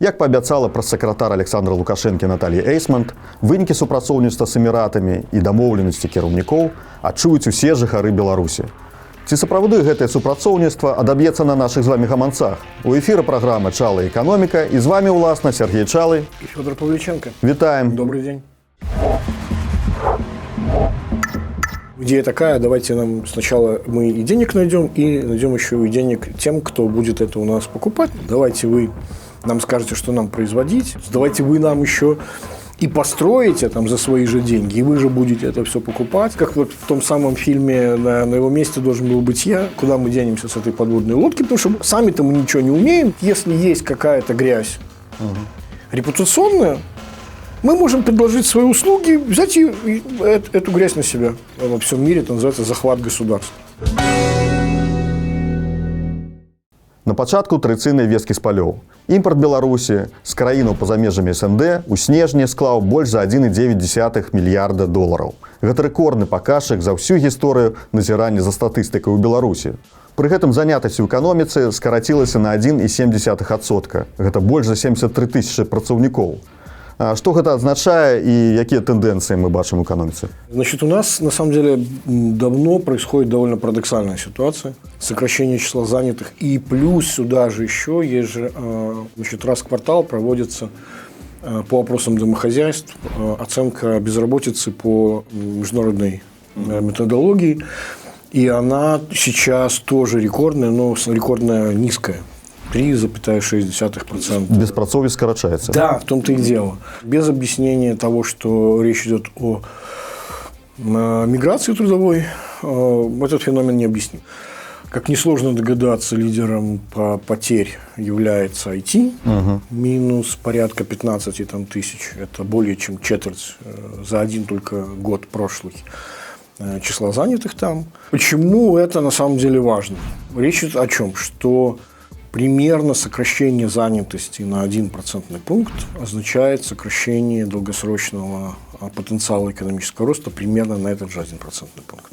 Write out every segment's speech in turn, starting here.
Як паабяцала прэс-сакратар Александра Лукашэнкі Наталья Эйсмонт, вынікі супрацоўніцтва з эміратамі і дамоўленасці кіраўнікоў адчуюць усе жыхары Беларусі. Ці сапраўды гэтае супрацоўніцтва адаб'ецца на нашых з вами гаманцах? У эфіры праграма «Чала эканоміка» і з вами, уласна, Сергей Чалы и Федор Павлюченко. Вітаем. Добрый день. Идея такая: давайте нам сначала мы и денег найдем еще и денег тем, кто будет это у нас покупать. Давайте вы нам скажете, что нам производить. Давайте вы нам еще и построите там за свои же деньги, и вы же будете это все покупать. Как вот в том самом фильме на его месте должен был быть я. Куда мы денемся с этой подводной лодки? Потому что сами-то мы ничего не умеем. Если есть какая-то грязь репутационная, мы можем предложить свои услуги, взять эту грязь на себя. Во всем мире это называется захват государства. На пачатку традыцыйнай весткі з палёў. Імпарт Беларусі з краінаў па-за межамі СНД ў снежні склаў больш за 1,9 мільярда долараў. Гэта рэкордны паказчык за ўсю гісторыю назірання за статыстыкай у Беларусі. Пры гэтым занятасць у эканоміцы скарацілася на 1,7%. Гэта больш за 73 тысячы працаўнікоў. Что это означает и какие тенденции мы бачим в экономике? Значит, у нас, на самом деле, давно происходит довольно парадоксальная ситуация. Сокращение числа занятых. И плюс сюда же еще есть же, значит, раз в квартал проводится по вопросам домохозяйств оценка безработицы по международной методологии. И она сейчас тоже рекордная, но рекордно низкая. 3,6%. Беспрацоўе скорочается. Да, в том-то и дело. Без объяснения того, что речь идет о миграции трудовой, этот феномен не объясним. Как несложно догадаться, лидером по потерь является IT. Минус порядка 15 тысяч. Это более чем четверть за один только год прошлый числа занятых там. Почему это на самом деле важно? Речь идет о чем? Что примерно сокращение занятости на 1% пункт означает сокращение долгосрочного потенциала экономического роста примерно на этот же 1% пункт.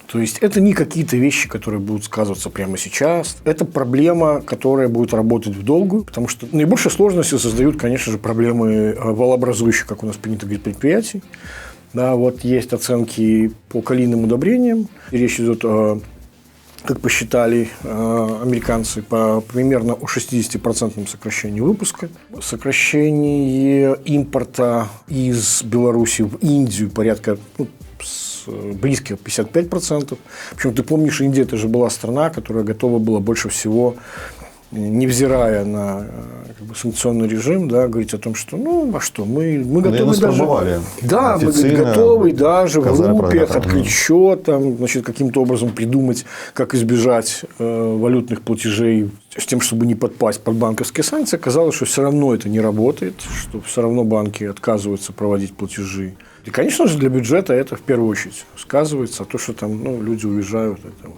То есть это не какие-то вещи, которые будут сказываться прямо сейчас. Это проблема, которая будет работать в долгую, потому что наибольшие сложности создают, конечно же, проблемы валообразующих, как у нас принято говорить, предприятий. Да, вот есть оценки по калийным удобрениям. Речь идет о, как посчитали американцы, примерно о 60% сокращении выпуска. Сокращение импорта из Беларуси в Индию порядка близко 55%. Причем, ты помнишь, Индия это же была страна, которая готова была больше всего, невзирая на санкционный режим, да, говорить о том, что мы готовы даже... Да, мы готовы даже в группе открыть счет, значит, каким-то образом придумать, как избежать валютных платежей с тем, чтобы не подпасть под банковские санкции. Оказалось, что все равно это не работает, что все равно банки отказываются проводить платежи. И, конечно же, для бюджета это в первую очередь сказывается, а то, что там люди уезжают, это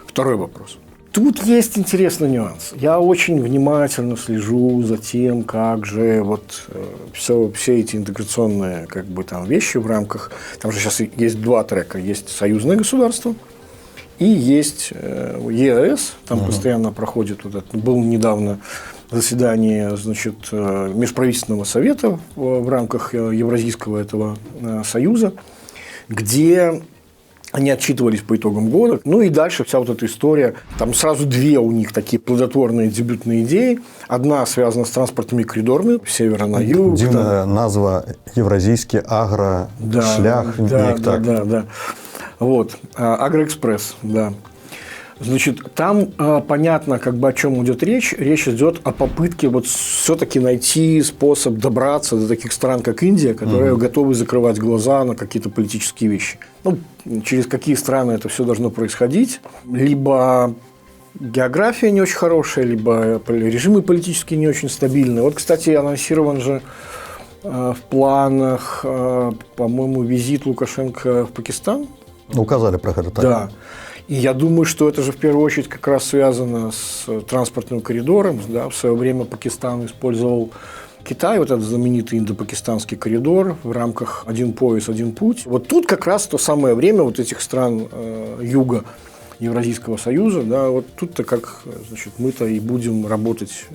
второй вопрос. Тут есть интересный нюанс. Я очень внимательно слежу за тем, как же все эти интеграционные вещи в рамках... Там же сейчас есть два трека. Есть союзное государство и есть ЕАЭС. Там постоянно проходит было недавно заседание, значит, межправительственного совета в рамках Евразийского этого союза, где они отчитывались по итогам года. Ну и дальше вся эта история. Там сразу две у них такие плодотворные дебютные идеи. Одна связана с транспортными коридорами с севера на юг. Дивная назва «Евразийский агрошлях». Да. Вот. Агроэкспресс, да. Значит, там понятно, о чем идет речь. Речь идет о попытке все-таки найти способ добраться до таких стран, как Индия, которые готовы закрывать глаза на какие-то политические вещи. Через какие страны это все должно происходить? Либо география не очень хорошая, либо режимы политические не очень стабильные. Вот, кстати, анонсирован же в планах, по-моему, визит Лукашенко в Пакистан. Указали про это, так? Да. И я думаю, что это же в первую очередь как раз связано с транспортным коридором. Да. В свое время Пакистан использовал Китай, этот знаменитый индо-пакистанский коридор в рамках «Один пояс, один путь». Вот тут как раз то самое время этих стран юга Евразийского союза, да, вот тут-то как, значит, мы-то и будем работать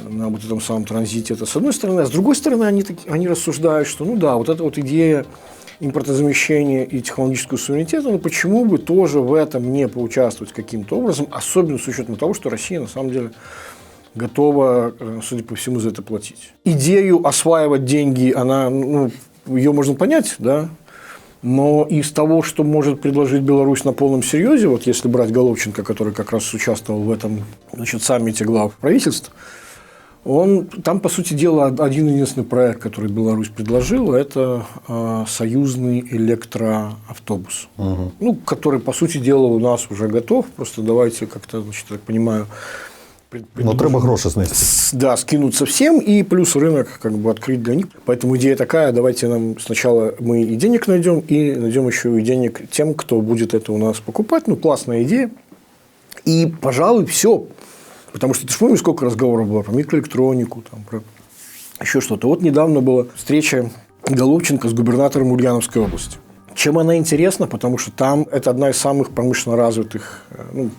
на вот этом самом транзите. Это с одной стороны. А с другой стороны, они рассуждают, что ну да, вот эта вот идея импортозамещения и технологического суверенитета, ну почему бы тоже в этом не поучаствовать каким-то образом, особенно с учетом того, что Россия на самом деле готова, судя по всему, за это платить. Идею осваивать деньги, ее можно понять, да, но из того, что может предложить Беларусь на полном серьезе, вот если брать Головченко, который как раз участвовал в этом, саммите глав правительств, там, по сути дела, один-единственный проект, который Беларусь предложила, это союзный электроавтобус, который, по сути дела, у нас уже готов. Просто давайте как-то, я так понимаю, но треба гроши снести. Да, скинуться всем и плюс рынок как бы открыть для них. Поэтому идея такая: давайте нам сначала мы и денег найдем, и найдем еще и денег тем, кто будет это у нас покупать. Ну, классная идея. И, пожалуй, все. Потому что ты же помнишь, сколько разговоров было про микроэлектронику, там, про еще что-то. Вот недавно была встреча Головченко с губернатором Ульяновской области. Чем она интересна? Потому что там это одна из самых промышленно развитых,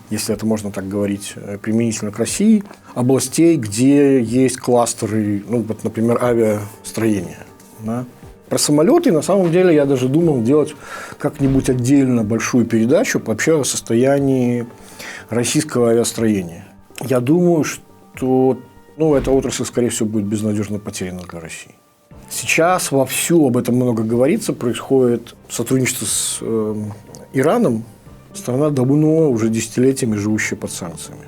если это можно так говорить, применительно к России, областей, где есть кластеры, например, авиастроения. Да? Про самолеты, на самом деле, я даже думал делать как-нибудь отдельно большую передачу вообще о состоянии российского авиастроения. Я думаю, что эта отрасль, скорее всего, будет безнадежно потеряна для России. Сейчас вовсю об этом много говорится, происходит сотрудничество с Ираном, страна давно, уже десятилетиями живущая под санкциями.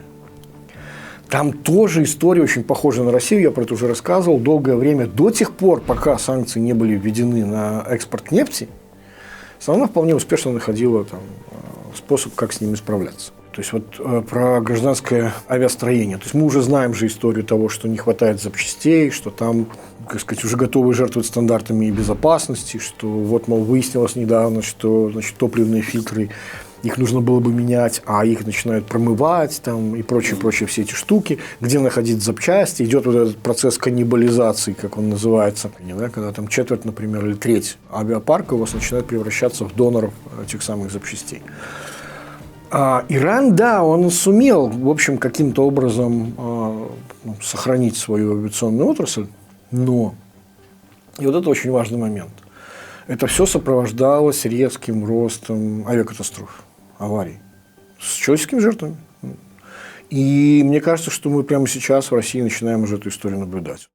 Там тоже история очень похожа на Россию, я про это уже рассказывал. Долгое время, до тех пор, пока санкции не были введены на экспорт нефти, страна вполне успешно находила способ, как с ними справляться. То есть, вот про гражданское авиастроение. То есть, мы уже знаем же историю того, что не хватает запчастей, что там, уже готовы жертвовать стандартами безопасности, что выяснилось недавно, что, топливные фильтры, их нужно было бы менять, а их начинают промывать и прочие все эти штуки. Где находить запчасти? Идет вот этот процесс каннибализации, как он называется, когда там четверть, например, или треть авиапарка у вас начинает превращаться в доноров этих самых запчастей. Иран, да, он сумел, в общем, каким-то образом сохранить свою авиационную отрасль, но, и вот это очень важный момент, это все сопровождалось резким ростом авиакатастроф, аварий, с человеческими жертвами. И мне кажется, что мы прямо сейчас в России начинаем уже эту историю наблюдать.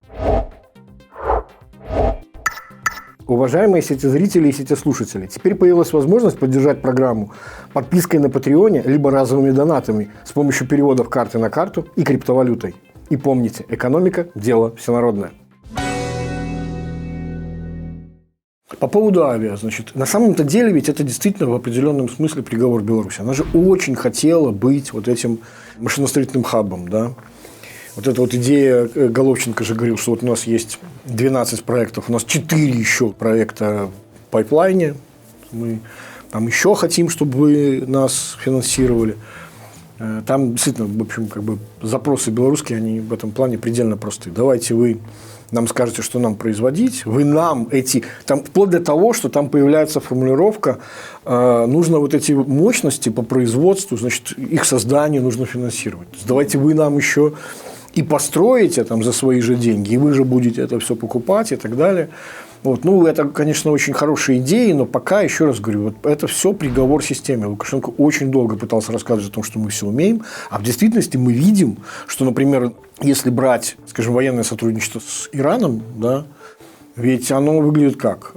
Уважаемые сетезрители и сетеслушатели, теперь появилась возможность поддержать программу подпиской на Патреоне либо разовыми донатами с помощью переводов карты на карту и криптовалютой. И помните, экономика – дело всенародное. По поводу авиа, на самом-то деле ведь это действительно в определенном смысле приговор Беларуси. Она же очень хотела быть вот этим машиностроительным хабом, да. Вот эта вот идея, Головченко же говорил, что вот у нас есть 12 проектов, у нас 4 еще проекта в пайплайне. Мы там еще хотим, чтобы вы нас финансировали. Там действительно, в общем, запросы белорусские, они в этом плане предельно простые. Давайте вы нам скажете, что нам производить, вы нам там вплоть до того, что там появляется формулировка, нужно вот эти мощности по производству, их создание нужно финансировать. То есть, давайте вы нам еще и построите за свои же деньги, и вы же будете это все покупать и так далее. Это, конечно, очень хорошие идеи, но пока, еще раз говорю, это все приговор системе. Лукашенко очень долго пытался рассказывать о том, что мы все умеем, а в действительности мы видим, что, например, если брать, военное сотрудничество с Ираном, да, ведь оно выглядит как?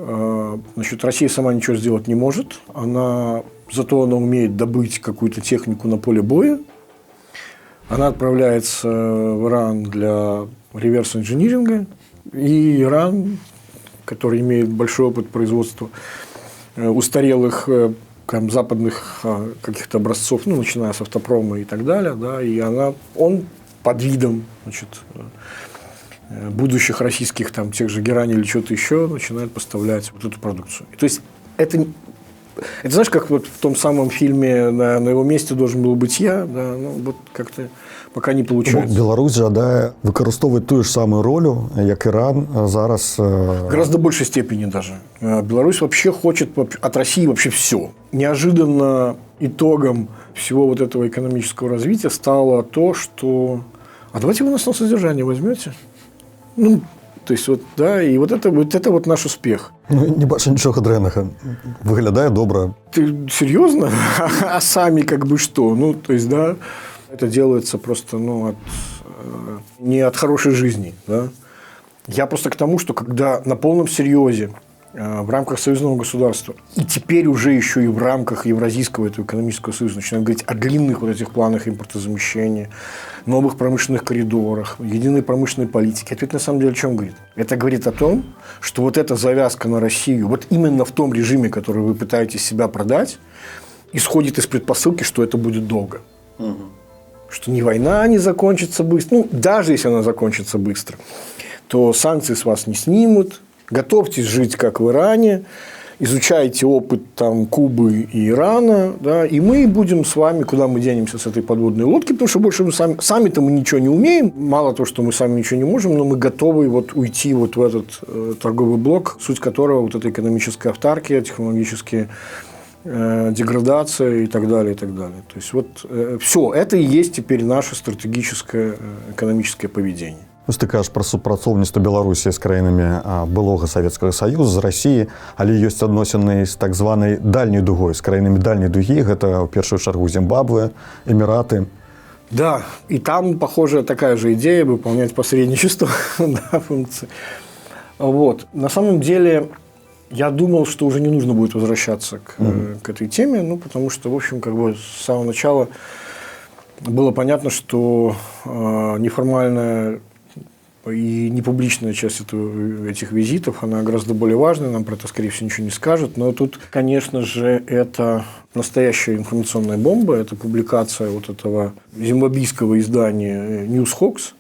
Россия сама ничего сделать не может, зато она умеет добыть какую-то технику на поле боя, она отправляется в Иран для реверс-инжиниринга, и Иран, который имеет большой опыт производства устарелых западных каких-то образцов, начиная с автопрома и так далее, да, и он под видом будущих российских тех же Герани или что-то еще начинает поставлять вот эту продукцию. То есть это знаешь, как в том самом фильме на его месте должен был быть я, да, как-то пока не получается. Беларусь жадае выкарыстоўваць ту же самую роль, як Иран зараз. Гораздо большей степени даже. Беларусь вообще хочет от России вообще все. Неожиданно итогом всего вот этого экономического развития стало то, что А давайте вы нас на содержание возьмете. Ну, то есть, вот, да, и вот это вот наш успех. Ну, не бачу нічого дрэннага. Выглядае добра. Ты серьезно? А сами как бы что? Ну, то есть, да, это делается просто, ну, не от хорошей жизни, да. Я просто к тому, что когда на полном серьезе в рамках союзного государства и теперь уже еще и в рамках Евразийского этого экономического союза начинают говорить о длинных вот этих планах импортозамещения, новых промышленных коридорах, единой промышленной политике. Это ведь на самом деле о чем говорит? Это говорит о том, что вот эта завязка на Россию, вот именно в том режиме, который вы пытаетесь себя продать, исходит из предпосылки, что это будет долго. Угу. Что ни война не закончится быстро. Ну, даже если она закончится быстро, то санкции с вас не снимут. Готовьтесь жить, как в Иране, изучайте опыт там, Кубы и Ирана, да, и мы будем с вами, куда мы денемся с этой подводной лодки, потому что больше мы сами-то мы ничего не умеем, мало того, что мы сами ничего не можем, но мы готовы вот уйти вот в этот торговый блок, суть которого вот эта экономическая автаркия, технологические деградация и так далее, и так далее. То есть, вот все, это и есть теперь наше стратегическое экономическое поведение. Вось ты кажаш пра супрацоўніцтва Беларусі з краінамі былога Савецкага Саюза, з Расіі, але ёсць адносіны з так званай дальняй дугой, з краінамі дальняй дугі, гэта ў першую чаргу Зімбабве, Эміраты. Да, и там, похоже, такая же идея выполнять посредничество, да, функции. Вот. На самом деле, я думал, что уже не нужно будет возвращаться к этой теме, ну, потому что, в общем, как бы с самого начала было понятно, что неформальная и непубличная часть этих визитов, она гораздо более важная, нам про это, скорее всего, ничего не скажет. Но тут, конечно же, это настоящая информационная бомба, это публикация вот этого зимбабвийского издания Newshawks.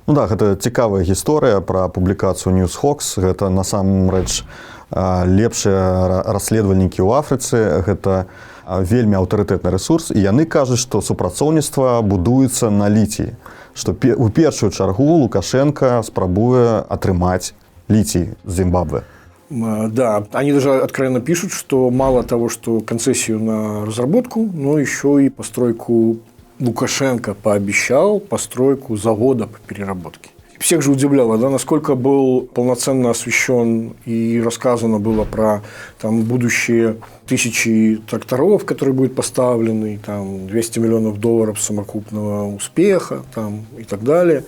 Ну да, гэта цікавая гісторыя пра публікацыю Newshawks. Гэта насамрэч лепшыя расследавальнікі ў Афрыцы. Гэта вельмі аўтарытэтны рэсурс. І яны кажуць, што супрацоўніцтва будуецца на літіі. Што у першую чаргу Лукашенко спрабуе атрымаць літий з Зимбабве. Да, они даже откровенно пишут, что мало того, что концессию на разработку, но еще и постройку Лукашенко пообещал постройку завода по переработке. Всех же удивляло, да, насколько был полноценно освещен и рассказано было про там, будущие тысячи тракторов, которые будут поставлены, там, 200 миллионов долларов совокупного успеха там, и так далее.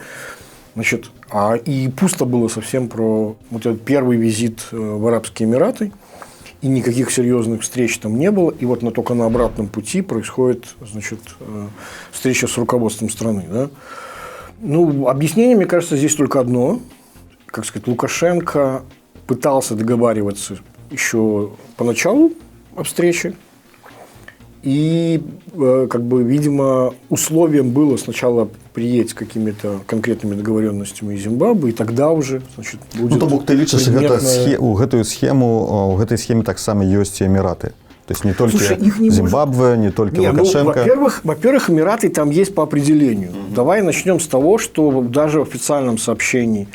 Значит, и пусто было совсем про вот этот первый визит в Арабские Эмираты, и никаких серьезных встреч там не было. И вот только на обратном пути происходит, значит, встреча с руководством страны, да. Ну, объяснение, мне кажется, здесь только одно. Как сказать, Лукашенко пытался договариваться еще поначалу о встрече. И, как бы, видимо, условием было сначала приедь с какими-то конкретными договоренностями из Зимбабве, и тогда уже, значит, будет... Ну, то бок, ты лічыш, у гэтай схеме таксама ёсць і Эміраты. То есть не только Зимбабве, не только Лукашенко. Ну, во-первых, Эмираты там есть по определению. Давай начнем с того, что даже в официальном сообщении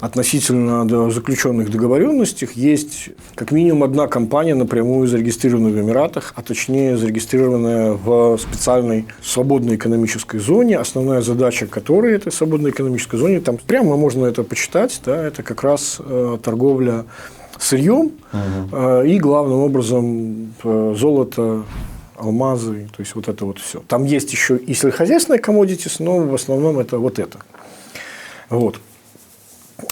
относительно заключенных договоренностей есть как минимум одна компания, напрямую зарегистрированная в Эмиратах, а точнее зарегистрированная в специальной свободной экономической зоне, основная задача которой этой свободной экономической зоне, там прямо можно это почитать, да, это как раз торговля сырьем и, главным образом, золото, алмазы, то есть вот это вот все. Там есть еще и сельскохозяйственные commodities, но в основном это вот это. Вот.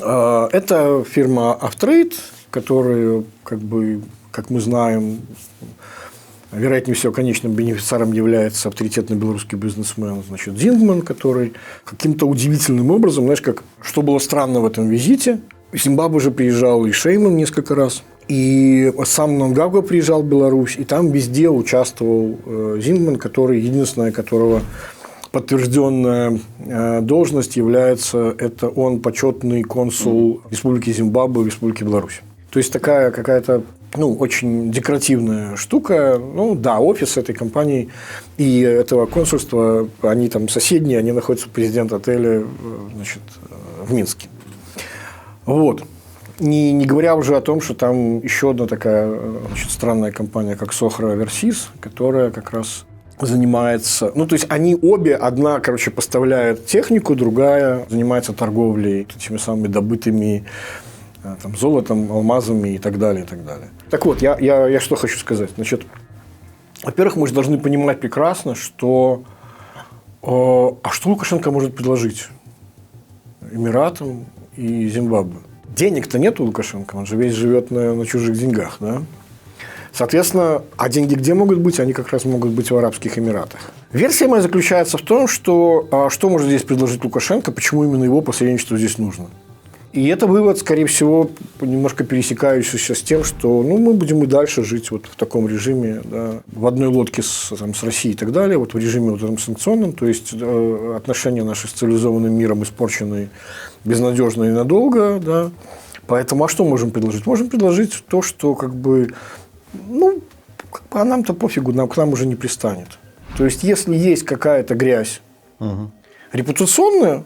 Это фирма Автрейд, которая, как бы, как мы знаем, вероятнее всего, конечным бенефициаром является авторитетный белорусский бизнесмен, значит, Зингман, который каким-то удивительным образом, знаешь, что было странно в этом визите. В Зимбабве уже приезжал и Шейман несколько раз, и сам Мнангагва приезжал в Беларусь, и там везде участвовал Зингман, который, единственная которого подтвержденная должность является, это он почетный консул Республики Зимбабве в Республике Беларусь. То есть такая какая-то, ну, очень декоративная штука. Ну да, офис этой компании и этого консульства, они там соседние, они находятся в президент-отеле, значит, в Минске. Вот. Не говоря уже о том, что там еще одна такая, значит, странная компания, как Sохра Overseas, которая как раз занимается... Ну, то есть, они обе, одна, поставляет технику, другая занимается торговлей этими самыми добытыми там, золотом, алмазами и так далее, и так далее. Так вот, я что хочу сказать. Значит, во-первых, мы же должны понимать прекрасно, что... А что Лукашенко может предложить Эмиратам и Зимбабве? Денег-то нет у Лукашенко, он же весь живет на чужих деньгах, да? Соответственно, а деньги где могут быть? Они как раз могут быть в Арабских Эмиратах. Версия моя заключается в том, что может здесь предложить Лукашенко, почему именно его посредничество здесь нужно. И это вывод, скорее всего, немножко пересекающийся с тем, что мы будем и дальше жить вот в таком режиме, да, в одной лодке с Россией и так далее, вот в режиме вот этом санкционном, то есть отношения наши с цивилизованным миром испорчены безнадежно и надолго, да. Поэтому, а что можем предложить? Можем предложить то, что а нам-то пофигу, к нам уже не пристанет. То есть, если есть какая-то грязь репутационная,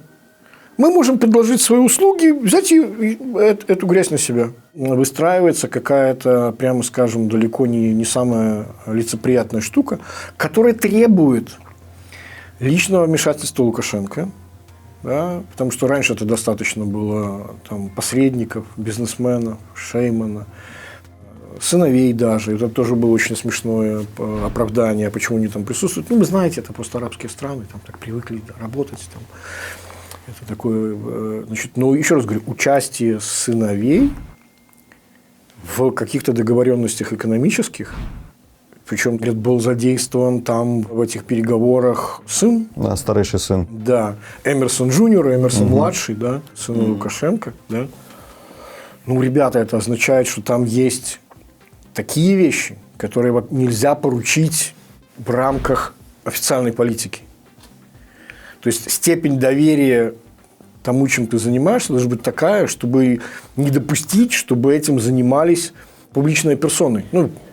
мы можем предложить свои услуги, взять эту грязь на себя. Выстраивается какая-то, прямо скажем, далеко не самая лицеприятная штука, которая требует личного вмешательства Лукашенко. Да, потому что раньше это достаточно было там, посредников, бизнесменов, Шеймана, сыновей даже. Это тоже было очень смешное оправдание, почему они там присутствуют. Вы знаете, это просто арабские страны, там так привыкли работать. Там. Это такое, но еще раз говорю, участие сыновей в каких-то договоренностях экономических, причем был задействован там в этих переговорах сын. Да, старший сын. Да, Эмерсон Джуниор, Эмерсон младший, да, сын Лукашенко, да. Ребята, это означает, что там есть такие вещи, которые нельзя поручить в рамках официальной политики. То есть, степень доверия тому, чем ты занимаешься, должна быть такая, чтобы не допустить, чтобы этим занимались публичные персоны.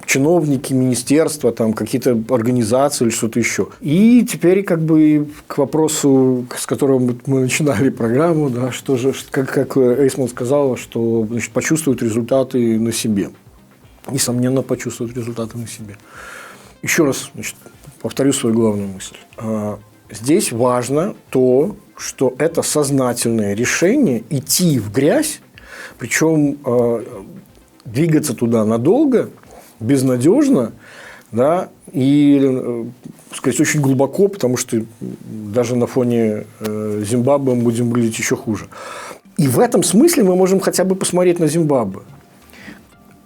Чиновники, министерства, там, какие-то организации или что-то еще. И теперь к вопросу, с которого мы начинали программу, да, что же, как Эйсман сказала, что почувствуют результаты на себе. Несомненно, почувствуют результаты на себе. Еще раз повторю свою главную мысль. Здесь важно то, что это сознательное решение идти в грязь, причем двигаться туда надолго, безнадежно, да, и, сказать, очень глубоко, потому что даже на фоне Зимбабве мы будем выглядеть еще хуже. И в этом смысле мы можем хотя бы посмотреть на Зимбабве.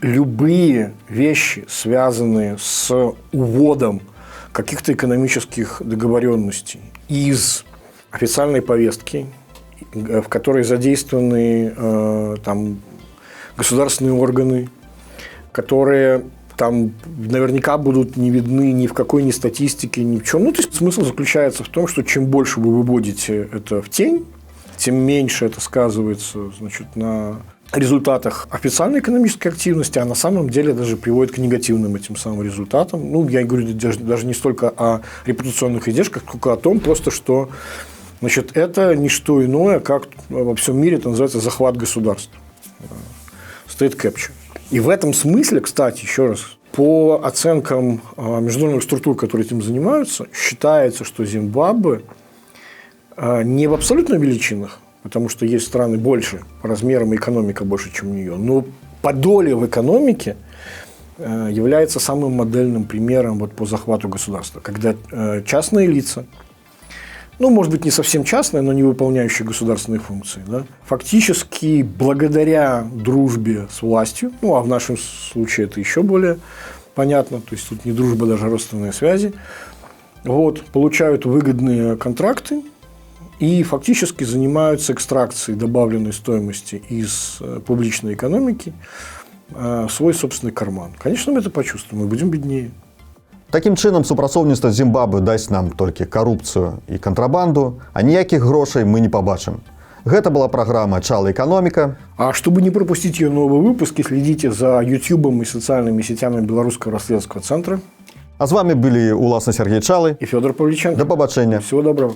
Любые вещи, связанные с уводом каких-то экономических договоренностей из официальной повестки, в которой задействованы там, государственные органы, которые там наверняка будут не видны ни в какой ни статистике, ни в чем. То есть смысл заключается в том, что чем больше вы выводите это в тень, тем меньше это сказывается, на результатах официальной экономической активности, а на самом деле даже приводит к негативным этим самым результатам. Я говорю даже не столько о репутационных издержках, сколько о том, просто что это не что иное, как во всем мире это называется захват государства. State capture. И в этом смысле, кстати, еще раз, по оценкам международных структур, которые этим занимаются, считается, что Зимбабве не в абсолютных величинах, потому что есть страны больше по размерам, и экономика больше, чем у нее, но по доле в экономике является самым модельным примером по захвату государства, когда частные лица, может быть, не совсем частные, но не выполняющие государственные функции, да, фактически благодаря дружбе с властью, а в нашем случае это еще более понятно, то есть тут не дружба, даже родственные связи, получают выгодные контракты и фактически занимаются экстракцией добавленной стоимости из публичной экономики в свой собственный карман. Конечно, мы это почувствуем, мы будем беднее. Такім чынам, супрацоўніцтва Зімбабве дасць нам толькі карупцыю і кантрабанду, а ніякіх грошай мы не пабачым. Гэта была программа «Чала экономика». А чтобы не пропустить ее новые выпуски, следите за YouTube и социальными сетями Белорусского расследовательского центра. А з вами были Уласна Сергей Чалы и Федор Павличенко. До побачення. Всего доброго.